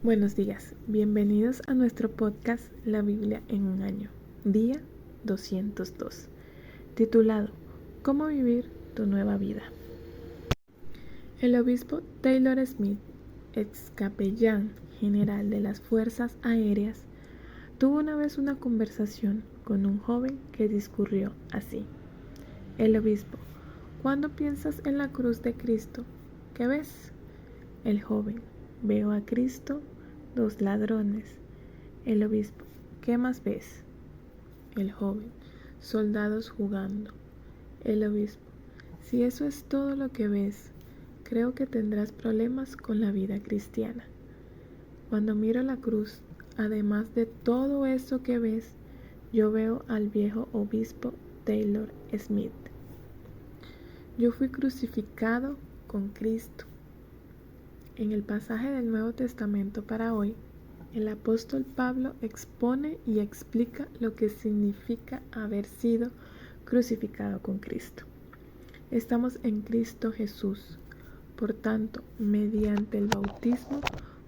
Buenos días, bienvenidos a nuestro podcast La Biblia en un año, día 202, titulado ¿Cómo vivir tu nueva vida? El obispo Taylor Smith, ex capellán general de las Fuerzas Aéreas, tuvo una vez una conversación con un joven que discurrió así. El obispo: ¿cuándo piensas en la cruz de Cristo, qué ves? El joven: veo a Cristo, 2 ladrones. El obispo: ¿qué más ves? El joven: soldados jugando. El obispo: si eso es todo lo que ves, creo que tendrás problemas con la vida cristiana. Cuando miro la cruz, además de todo eso que ves, yo veo al viejo obispo Taylor Smith. Yo fui crucificado con Cristo. En el pasaje del Nuevo Testamento para hoy, el apóstol Pablo expone y explica lo que significa haber sido crucificado con Cristo. Estamos en Cristo Jesús. Por tanto, mediante el bautismo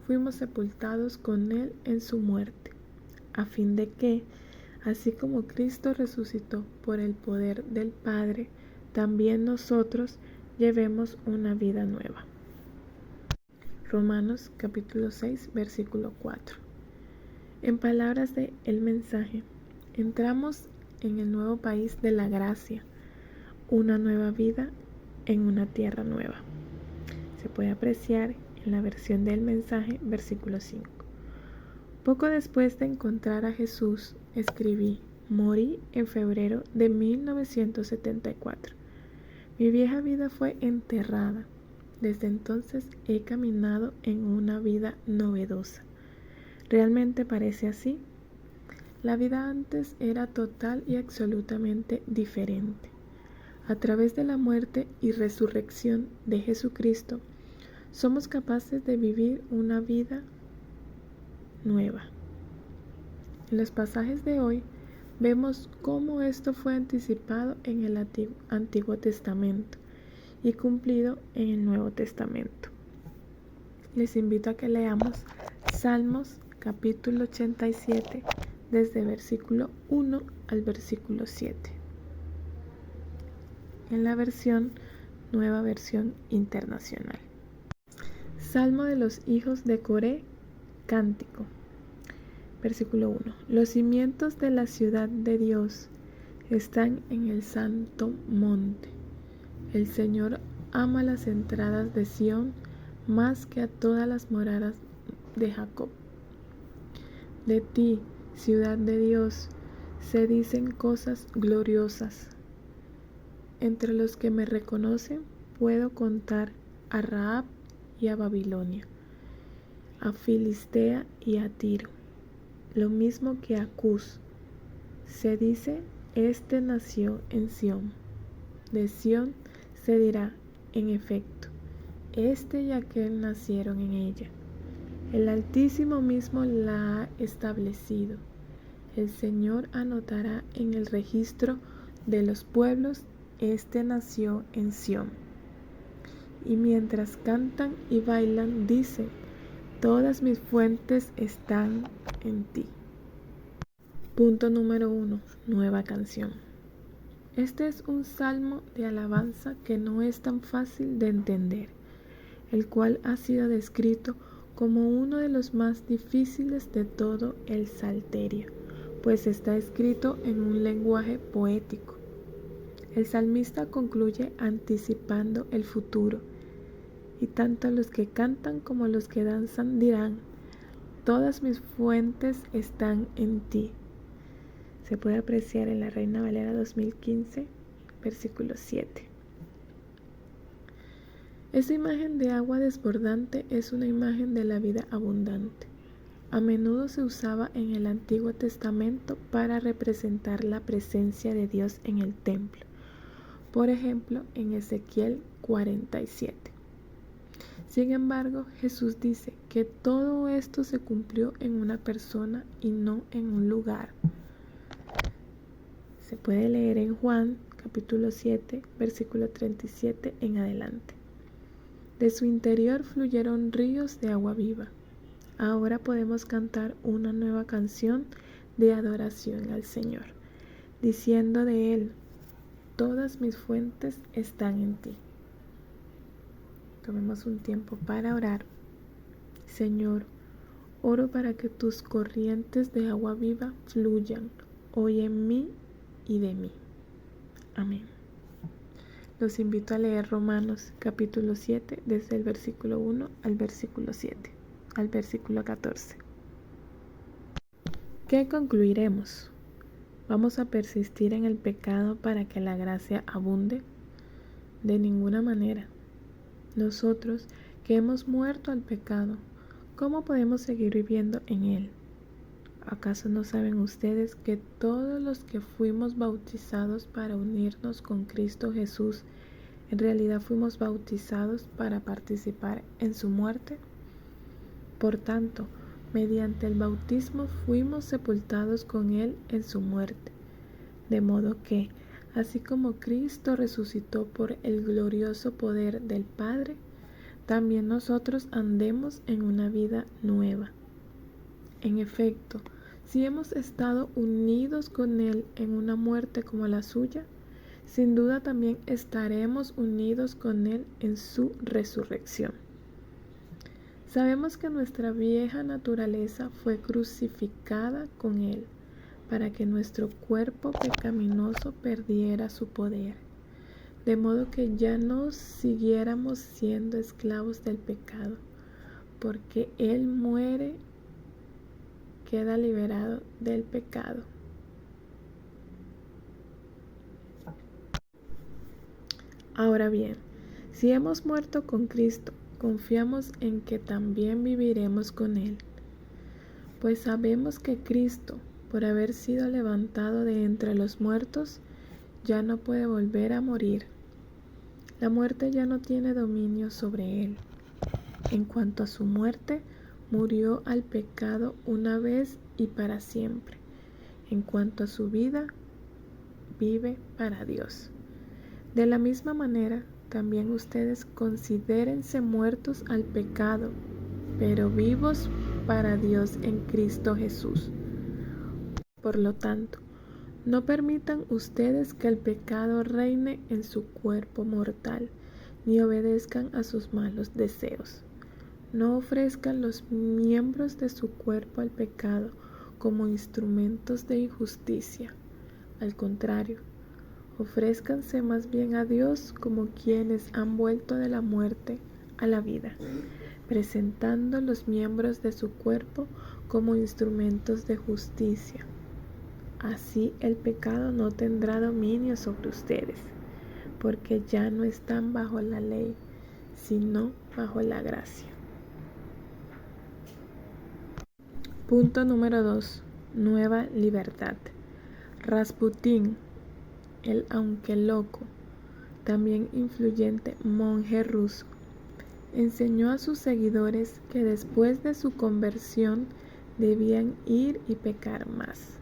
fuimos sepultados con Él en su muerte, a fin de que, así como Cristo resucitó por el poder del Padre, también nosotros llevemos una vida nueva. Romanos capítulo 6, versículo 4. En palabras de El Mensaje, entramos en el nuevo país de la gracia, una nueva vida en una tierra nueva. Se puede apreciar en la versión del Mensaje, versículo 5. Poco después de encontrar a Jesús, escribí: morí en febrero de 1974. Mi vieja vida fue enterrada. Desde entonces he caminado en una vida novedosa. ¿Realmente parece así? La vida antes era total y absolutamente diferente. A través de la muerte y resurrección de Jesucristo, somos capaces de vivir una vida nueva. En los pasajes de hoy vemos cómo esto fue anticipado en el Antiguo Testamento y cumplido en el Nuevo Testamento. Les invito a que leamos Salmos capítulo 87 desde versículo 1 al versículo 7 en la Nueva Versión Internacional. Salmo de los hijos de Coré, cántico. Versículo 1. Los cimientos de la ciudad de Dios están en el santo monte. El Señor ama las entradas de Sión más que a todas las moradas de Jacob. De ti, ciudad de Dios, se dicen cosas gloriosas. Entre los que me reconocen puedo contar a Rahab y a Babilonia, a Filistea y a Tiro, lo mismo que a Cus. Se dice: este nació en Sión. De Sión se dirá, en efecto, este y aquel nacieron en ella. El Altísimo mismo la ha establecido. El Señor anotará en el registro de los pueblos: este nació en Sión. Y mientras cantan y bailan, dicen: todas mis fuentes están en ti. Punto número 1. Nueva canción. Este es un salmo de alabanza que no es tan fácil de entender, el cual ha sido descrito como uno de los más difíciles de todo el Salterio, pues está escrito en un lenguaje poético. El salmista concluye anticipando el futuro, y tanto los que cantan como los que danzan dirán: todas mis fuentes están en ti. Se puede apreciar en la Reina Valera 2015, versículo 7. Esta imagen de agua desbordante es una imagen de la vida abundante. A menudo se usaba en el Antiguo Testamento para representar la presencia de Dios en el templo. Por ejemplo, en Ezequiel 47. Sin embargo, Jesús dice que todo esto se cumplió en una persona y no en un lugar. Se puede leer en Juan capítulo 7, versículo 37 en adelante. De su interior fluyeron ríos de agua viva. ahora podemos cantar una nueva canción de adoración al Señor, diciendo de Él: todas mis fuentes están en ti. Tomemos un tiempo para orar. Señor, oro para que tus corrientes de agua viva fluyan hoy en mí y de mí. Amén. Los invito a leer Romanos capítulo 7 desde el versículo 1 al versículo 7, al versículo 14. ¿Qué concluiremos? ¿Vamos a persistir en el pecado para que la gracia abunde? De ninguna manera. Nosotros que hemos muerto al pecado, ¿cómo podemos seguir viviendo en él? ¿Acaso no saben ustedes que todos los que fuimos bautizados para unirnos con Cristo Jesús, en realidad fuimos bautizados para participar en su muerte? Por tanto, mediante el bautismo fuimos sepultados con Él en su muerte, de modo que, así como Cristo resucitó por el glorioso poder del Padre, también nosotros andemos en una vida nueva. En efecto, si hemos estado unidos con Él en una muerte como la suya, sin duda también estaremos unidos con Él en su resurrección. Sabemos que nuestra vieja naturaleza fue crucificada con Él, para que nuestro cuerpo pecaminoso perdiera su poder, de modo que ya no siguiéramos siendo esclavos del pecado, porque Él muere, queda liberado del pecado. Ahora bien, si hemos muerto con Cristo, confiamos en que también viviremos con Él, pues sabemos que Cristo, por haber sido levantado de entre los muertos, ya no puede volver a morir. La muerte ya no tiene dominio sobre Él. En cuanto a su muerte, murió al pecado una vez y para siempre. En cuanto a su vida, vive para Dios. De la misma manera, también ustedes considérense muertos al pecado, pero vivos para Dios en Cristo Jesús. Por lo tanto, no permitan ustedes que el pecado reine en su cuerpo mortal, ni obedezcan a sus malos deseos. No ofrezcan los miembros de su cuerpo al pecado como instrumentos de injusticia. Al contrario, ofrézcanse más bien a Dios como quienes han vuelto de la muerte a la vida, presentando los miembros de su cuerpo como instrumentos de justicia. Así el pecado no tendrá dominio sobre ustedes, porque ya no están bajo la ley, sino bajo la gracia. Punto número 2. Nueva libertad. Rasputín, el aunque loco, también influyente monje ruso, enseñó a sus seguidores que después de su conversión debían ir y pecar más,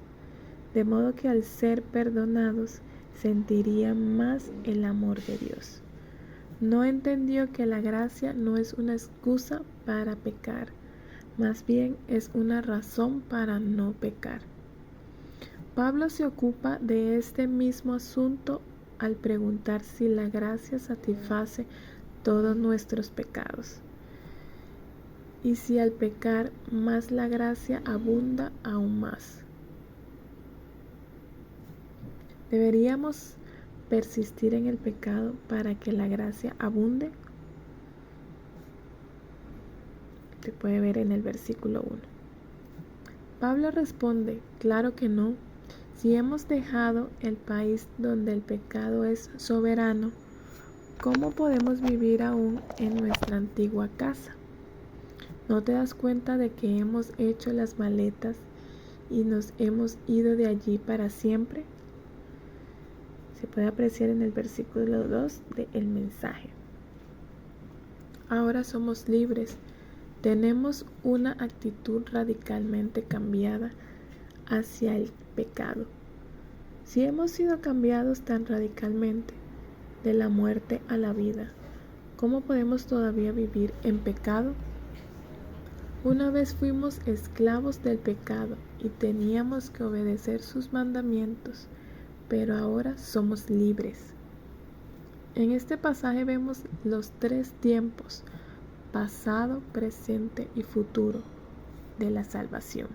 de modo que al ser perdonados sentirían más el amor de Dios. No entendió que la gracia no es una excusa para pecar, más bien es una razón para no pecar. Pablo se ocupa de este mismo asunto al preguntar si la gracia satisface todos nuestros pecados, y si al pecar más la gracia abunda aún más. ¿Deberíamos persistir en el pecado para que la gracia abunde? Se puede ver en el versículo 1. Pablo responde: claro que no. Si hemos dejado el país donde el pecado es soberano, ¿cómo podemos vivir aún en nuestra antigua casa? ¿No te das cuenta de que hemos hecho las maletas y nos hemos ido de allí para siempre? Se puede apreciar en el versículo 2 del mensaje. Ahora somos libres. Tenemos una actitud radicalmente cambiada hacia el pecado. Si hemos sido cambiados tan radicalmente de la muerte a la vida, ¿cómo podemos todavía vivir en pecado? Una vez fuimos esclavos del pecado y teníamos que obedecer sus mandamientos, pero ahora somos libres. En este pasaje vemos los 3 tiempos: pasado, presente y futuro de la salvación.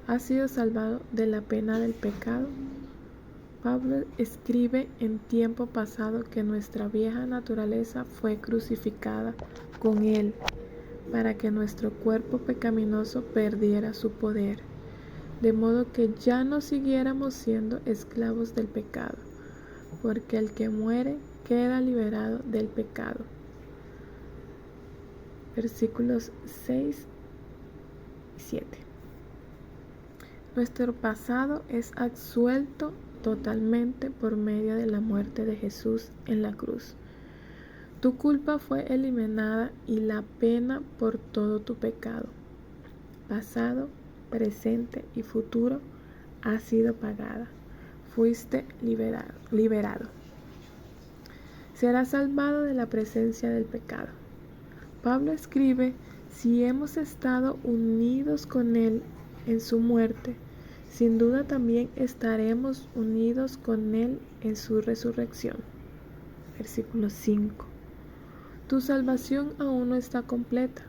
¿Has sido salvado de la pena del pecado? Pablo escribe en tiempo pasado que nuestra vieja naturaleza fue crucificada con él para que nuestro cuerpo pecaminoso perdiera su poder, de modo que ya no siguiéramos siendo esclavos del pecado, porque el que muere queda liberado del pecado. Versículos 6 y 7. Nuestro pasado es absuelto totalmente por medio de la muerte de Jesús en la cruz. Tu culpa fue eliminada y la pena por todo tu pecado, pasado, presente y futuro, ha sido pagada. Fuiste liberado. Serás salvado de la presencia del pecado. Pablo escribe: si hemos estado unidos con él en su muerte, sin duda también estaremos unidos con él en su resurrección. Versículo 5. Tu salvación aún no está completa.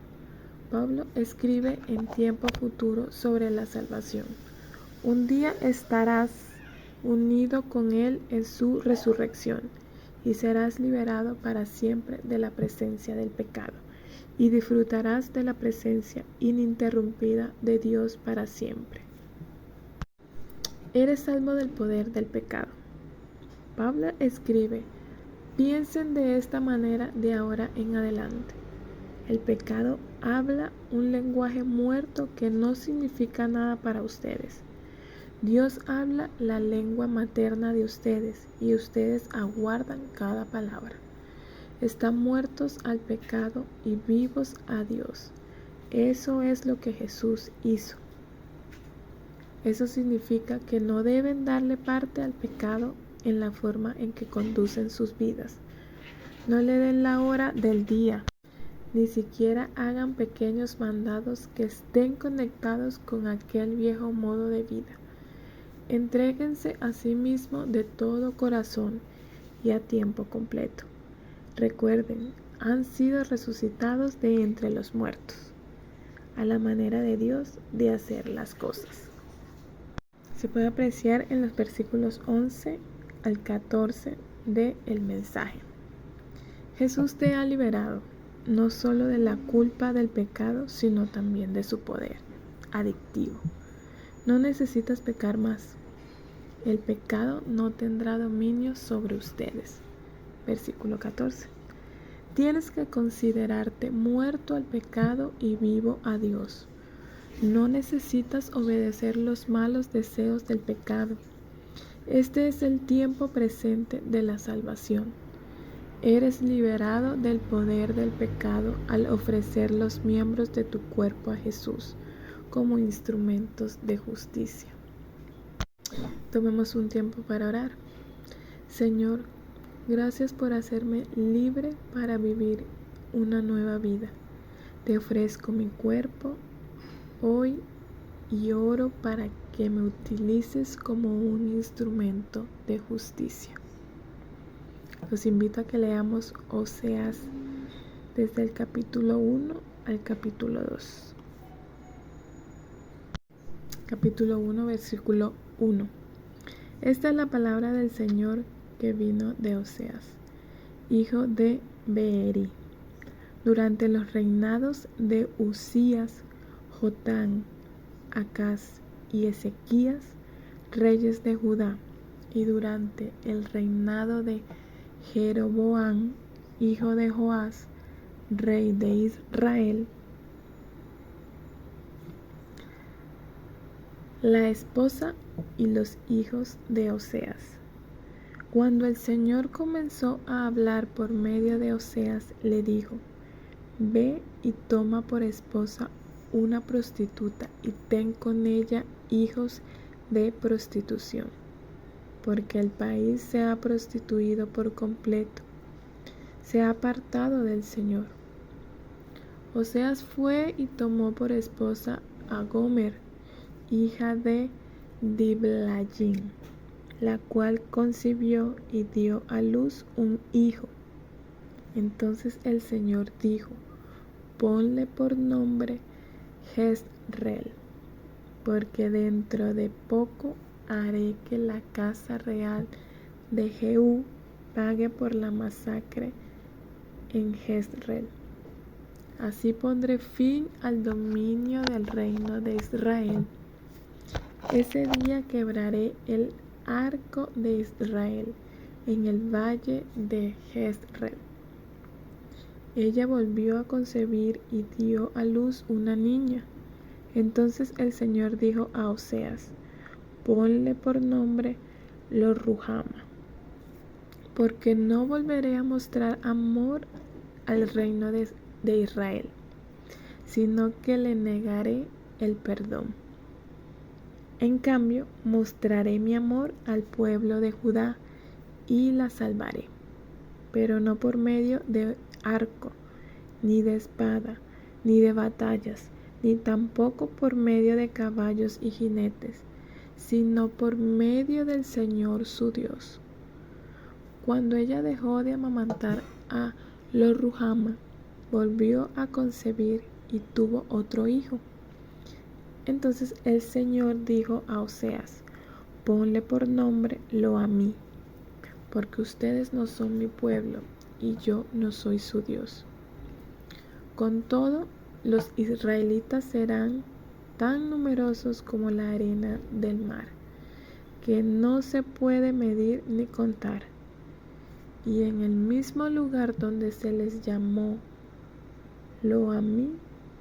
Pablo escribe en tiempo futuro sobre la salvación. Un día estarás unido con él en su resurrección y serás liberado para siempre de la presencia del pecado y disfrutarás de la presencia ininterrumpida de Dios para siempre. Eres salvo del poder del pecado. Pablo escribe: piensen de esta manera de ahora en adelante. El pecado habla un lenguaje muerto que no significa nada para ustedes. Dios habla la lengua materna de ustedes y ustedes aguardan cada palabra. Están muertos al pecado y vivos a Dios. Eso es lo que Jesús hizo. Eso significa que no deben darle parte al pecado en la forma en que conducen sus vidas. No le den la hora del día. Ni siquiera hagan pequeños mandados que estén conectados con aquel viejo modo de vida. Entréguense a sí mismo de todo corazón y a tiempo completo. Recuerden, han sido resucitados de entre los muertos, a la manera de Dios de hacer las cosas. Se puede apreciar en los versículos 11 al 14 del mensaje. Jesús te ha liberado, no solo de la culpa del pecado, sino también de su poder adictivo. No necesitas pecar más. El pecado no tendrá dominio sobre ustedes. Versículo 14. Tienes que considerarte muerto al pecado y vivo a Dios. No necesitas obedecer los malos deseos del pecado. Este es el tiempo presente de la salvación. Eres liberado del poder del pecado al ofrecer los miembros de tu cuerpo a Jesús como instrumentos de justicia. Tomemos un tiempo para orar. Señor, gracias por hacerme libre para vivir una nueva vida. Te ofrezco mi cuerpo hoy y oro para que me utilices como un instrumento de justicia. Los invito a que leamos Oseas desde el capítulo 1 al capítulo 2. Capítulo 1, versículo 1. Esta es la palabra del Señor que vino de Oseas, hijo de Beeri, durante los reinados de Uzías, Jotán, Acaz y Ezequías, reyes de Judá, y durante el reinado de Jeroboam, hijo de Joás, rey de Israel. La esposa y los hijos de Oseas. Cuando el Señor comenzó a hablar por medio de Oseas, le dijo: ve y toma por esposa una prostituta y ten con ella hijos de prostitución, porque el país se ha prostituido por completo, se ha apartado del Señor. Oseas fue y tomó por esposa a Gomer, hija de Diblaim, la cual concibió y dio a luz un hijo. Entonces el Señor dijo: ponle por nombre Jezreel, porque dentro de poco haré que la casa real de Jehú pague por la masacre en Jezreel. Así pondré fin al dominio del reino de Israel. Ese día quebraré el arco de Israel en el valle de Jezreel. Ella volvió a concebir y dio a luz una niña. Entonces el Señor dijo a Oseas: ponle por nombre Lo-ruhama, porque no volveré a mostrar amor al reino de Israel, sino que le negaré el perdón. En cambio, mostraré mi amor al pueblo de Judá y la salvaré, pero no por medio de arco, ni de espada, ni de batallas, ni tampoco por medio de caballos y jinetes, sino por medio del Señor su Dios. Cuando ella dejó de amamantar a Lo-ruhama, volvió a concebir y tuvo otro hijo. Entonces el Señor dijo a Oseas: ponle por nombre Lo-ammi, porque ustedes no son mi pueblo y yo no soy su Dios. Con todo, los israelitas serán tan numerosos como la arena del mar, que no se puede medir ni contar. Y en el mismo lugar donde se les llamó Lo-ammi,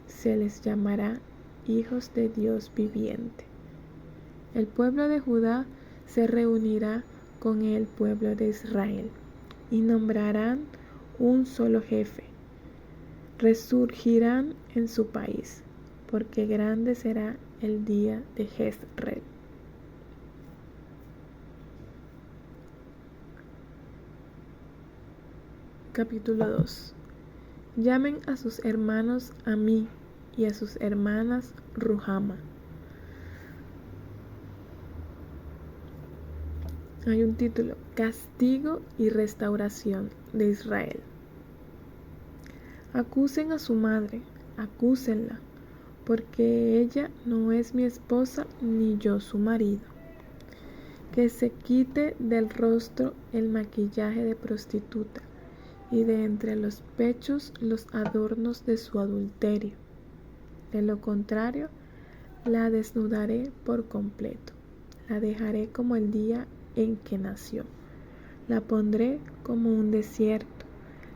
se les llamará hijos de Dios viviente. El pueblo de Judá se reunirá con el pueblo de Israel y nombrarán un solo jefe. Resurgirán en su país, porque grande será el día de Jezreel. Capítulo 2. Llamen a sus hermanos Ammi y a sus hermanas Ruhama. Hay un título: Castigo y restauración de Israel. Acusen a su madre, acúsenla, porque ella no es mi esposa ni yo su marido. Que se quite del rostro el maquillaje de prostituta y de entre los pechos los adornos de su adulterio. De lo contrario, la desnudaré por completo, la dejaré como el día en que nació, la pondré como un desierto,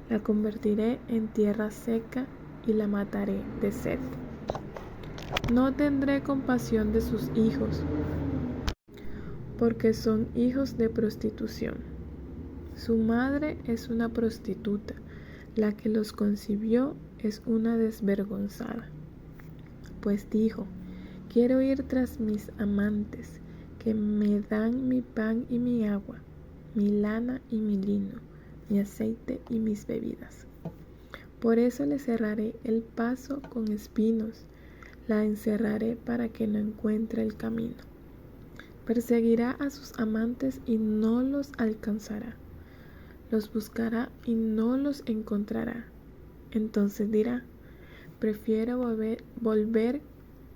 la convertiré en tierra seca y la mataré de sed. No tendré compasión de sus hijos, porque son hijos de prostitución. Su madre es una prostituta, la que los concibió es una desvergonzada. Pues dijo: quiero ir tras mis amantes, que me dan mi pan y mi agua, mi lana y mi lino, mi aceite y mis bebidas. Por eso le cerraré el paso con espinos, la encerraré para que no encuentre el camino. Perseguirá a sus amantes y no los alcanzará. Los buscará y no los encontrará. Entonces dirá: prefiero volver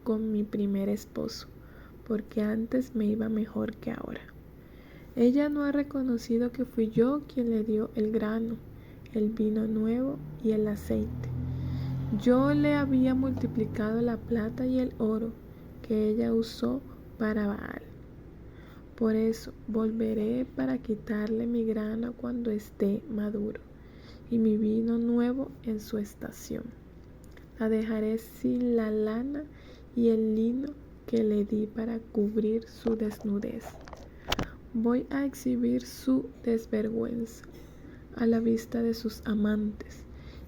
con mi primer esposo, porque antes me iba mejor que ahora. Ella no ha reconocido que fui yo quien le dio el grano, el vino nuevo y el aceite. Yo le había multiplicado la plata y el oro que ella usó para Baal. Por eso volveré para quitarle mi grano cuando esté maduro, y mi vino nuevo en su estación. La dejaré sin la lana y el lino que le di para cubrir su desnudez. Voy a exhibir su desvergüenza a la vista de sus amantes,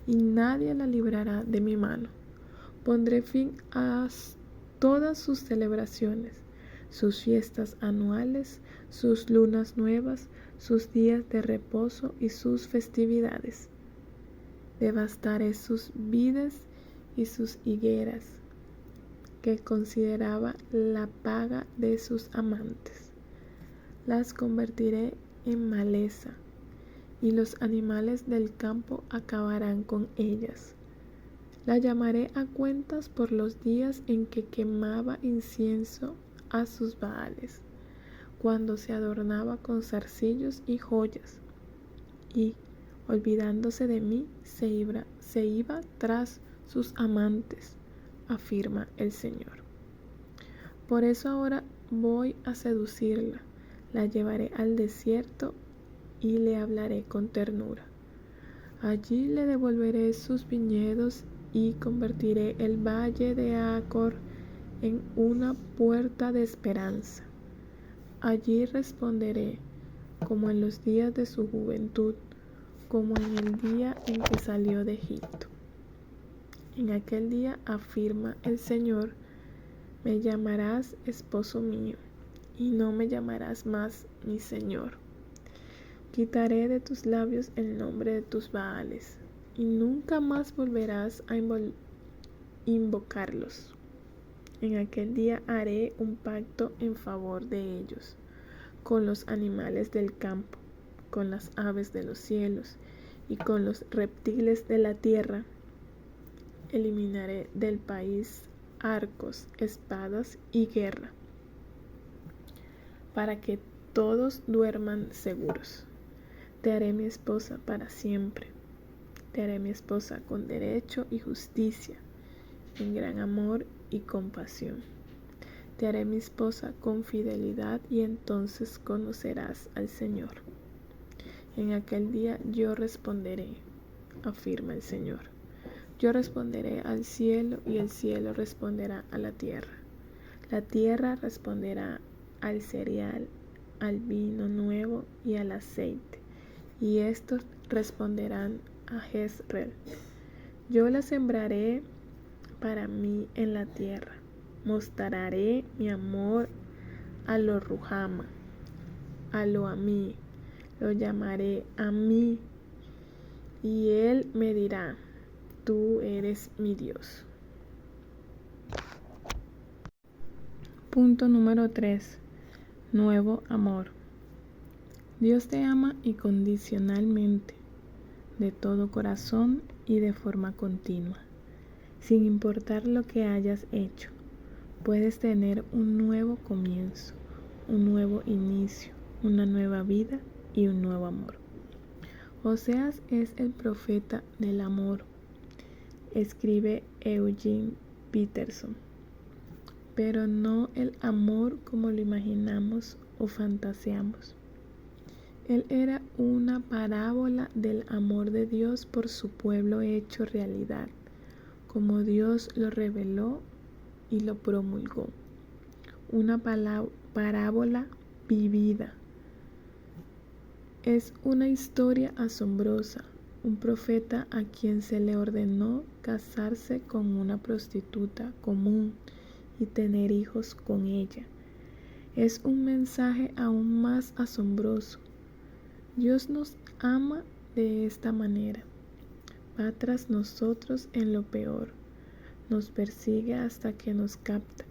y nadie la librará de mi mano. Pondré fin a todas sus celebraciones, sus fiestas anuales, sus lunas nuevas, sus días de reposo y sus festividades. Devastaré sus vides y sus higueras, que consideraba la paga de sus amantes. Las convertiré en maleza, y los animales del campo acabarán con ellas. La llamaré a cuentas por los días en que quemaba incienso a sus baales, cuando se adornaba con zarcillos y joyas, y, olvidándose de mí, se iba tras sus amantes, afirma el Señor. Por eso ahora voy a seducirla, la llevaré al desierto y le hablaré con ternura. Allí le devolveré sus viñedos y convertiré el valle de Acor en una puerta de esperanza. Allí responderé, como en los días de su juventud, como en el día en que salió de Egipto. En aquel día, afirma el Señor, me llamarás esposo mío, y no me llamarás más mi Señor. Quitaré de tus labios el nombre de tus baales, y nunca más volverás a invocarlos. En aquel día haré un pacto en favor de ellos, con los animales del campo, con las aves de los cielos y con los reptiles de la tierra. Eliminaré del país arcos, espadas y guerra, para que todos duerman seguros. Te haré mi esposa para siempre. Te haré mi esposa con derecho y justicia, en gran amor y compasión. Te haré mi esposa con fidelidad y entonces conocerás al Señor. En aquel día yo responderé, afirma el Señor. Yo responderé al cielo y el cielo responderá a la tierra. La tierra responderá al cereal, al vino nuevo y al aceite. Y estos responderán a Jezreel. Yo la sembraré para mí en la tierra. Mostraré mi amor a lo Ruhama, a lo a mí. Lo llamaré a mí, y él me dirá, tú eres mi Dios. Punto número 3. Nuevo amor. Dios te ama incondicionalmente, de todo corazón y de forma continua, sin importar lo que hayas hecho. Puedes tener un nuevo comienzo, un nuevo inicio, una nueva vida y un nuevo amor. Oseas es el profeta del amor, escribe Eugene Peterson, pero no el amor como lo imaginamos o fantaseamos. Él era una parábola del amor de Dios por su pueblo hecho realidad, como Dios lo reveló y lo promulgó. Una parábola vivida. Es una historia asombrosa, un profeta a quien se le ordenó casarse con una prostituta común y tener hijos con ella. Es un mensaje aún más asombroso. Dios nos ama de esta manera. Va tras nosotros en lo peor. Nos persigue hasta que nos capta.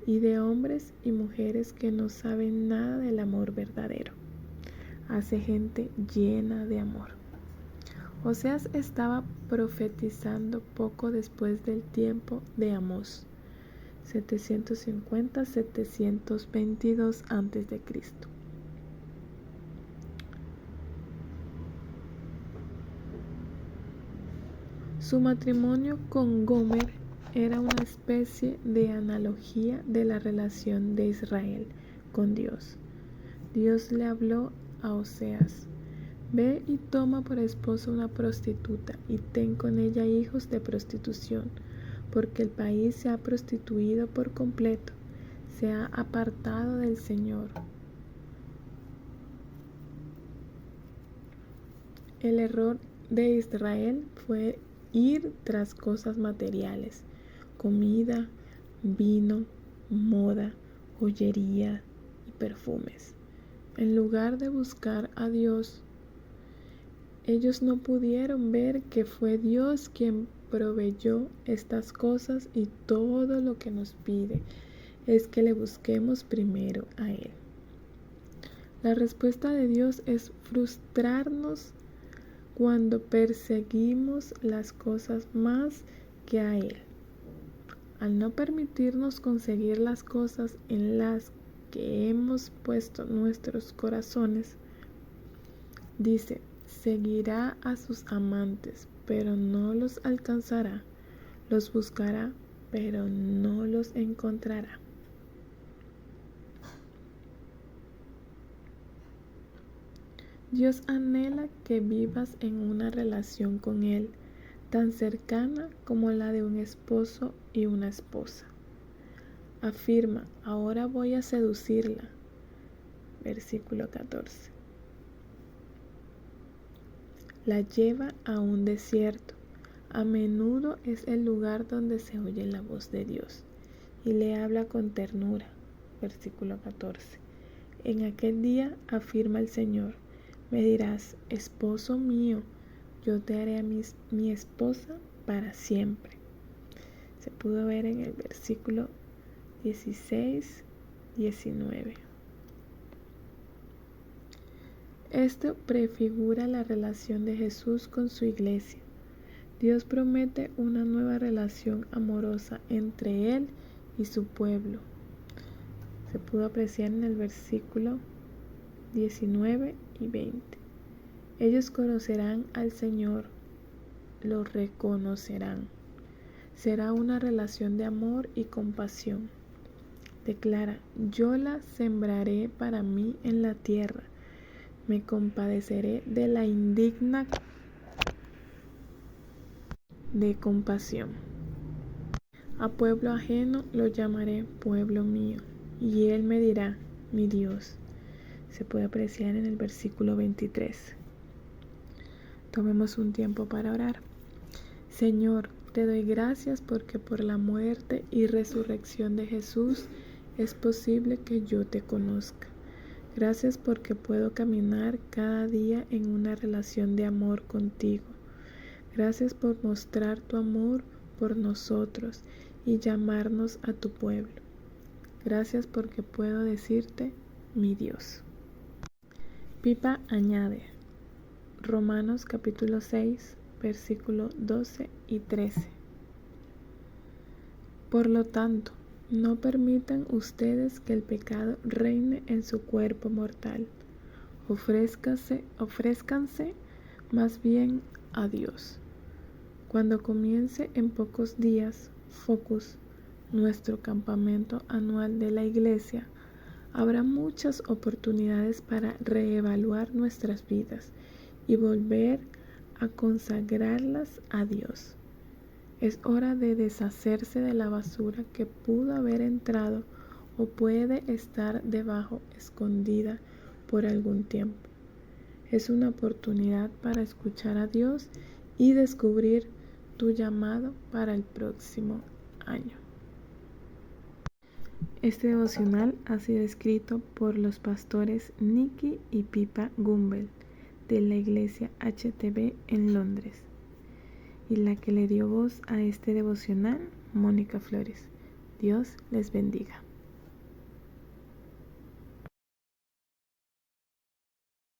Y de hombres y mujeres que no saben nada del amor verdadero. Hace gente llena de amor. Oseas estaba profetizando poco después del tiempo de Amós, 750-722 a.C. Su matrimonio con Gomer era una especie de analogía de la relación de Israel con Dios. Dios le habló a Oseas: ve y toma por esposa una prostituta y ten con ella hijos de prostitución, porque el país se ha prostituido por completo, se ha apartado del Señor. El error de Israel fue ir tras cosas materiales, comida, vino, moda, joyería y perfumes. En lugar de buscar a Dios, ellos no pudieron ver que fue Dios quien proveyó estas cosas y todo lo que nos pide es que le busquemos primero a Él. La respuesta de Dios es frustrarnos cuando perseguimos las cosas más que a Él. Al no permitirnos conseguir las cosas en las que hemos puesto nuestros corazones, dice, seguirá a sus amantes, pero no los alcanzará, los buscará, pero no los encontrará. Dios anhela que vivas en una relación con Él, tan cercana como la de un esposo y una esposa. Afirma, ahora voy a seducirla. Versículo 14. La lleva a un desierto. A menudo es el lugar donde se oye la voz de Dios y le habla con ternura. Versículo 14. En aquel día, afirma el Señor, me dirás, esposo mío, yo te haré a mi esposa para siempre. Se pudo ver en el versículo 16, 19. Esto prefigura la relación de Jesús con su iglesia. Dios promete una nueva relación amorosa entre Él y su pueblo. Se pudo apreciar en el versículo 19 y 20. Ellos conocerán al Señor, lo reconocerán. Será una relación de amor y compasión. Declara, yo la sembraré para mí en la tierra. Me compadeceré de la indigna de compasión. A pueblo ajeno lo llamaré pueblo mío, y él me dirá, mi Dios. Se puede apreciar en el versículo 23. Tomemos un tiempo para orar. Señor, te doy gracias porque por la muerte y resurrección de Jesús es posible que yo te conozca. Gracias porque puedo caminar cada día en una relación de amor contigo. Gracias por mostrar tu amor por nosotros y llamarnos a tu pueblo. Gracias porque puedo decirte, mi Dios. Pipa añade, Romanos capítulo 6, versículo 12 y 13. Por lo tanto, no permitan ustedes que el pecado reine en su cuerpo mortal. Ofrézcanse más bien a Dios. Cuando comience en pocos días, Focus, nuestro campamento anual de la iglesia, habrá muchas oportunidades para reevaluar nuestras vidas y volver a consagrarlas a Dios. Es hora de deshacerse de la basura que pudo haber entrado o puede estar debajo escondida por algún tiempo. Es una oportunidad para escuchar a Dios y descubrir tu llamado para el próximo año. Este devocional ha sido escrito por los pastores Nicky y Pipa Gumbel de la iglesia HTB en Londres, y la que le dio voz a este devocional, Mónica Flores. Dios les bendiga.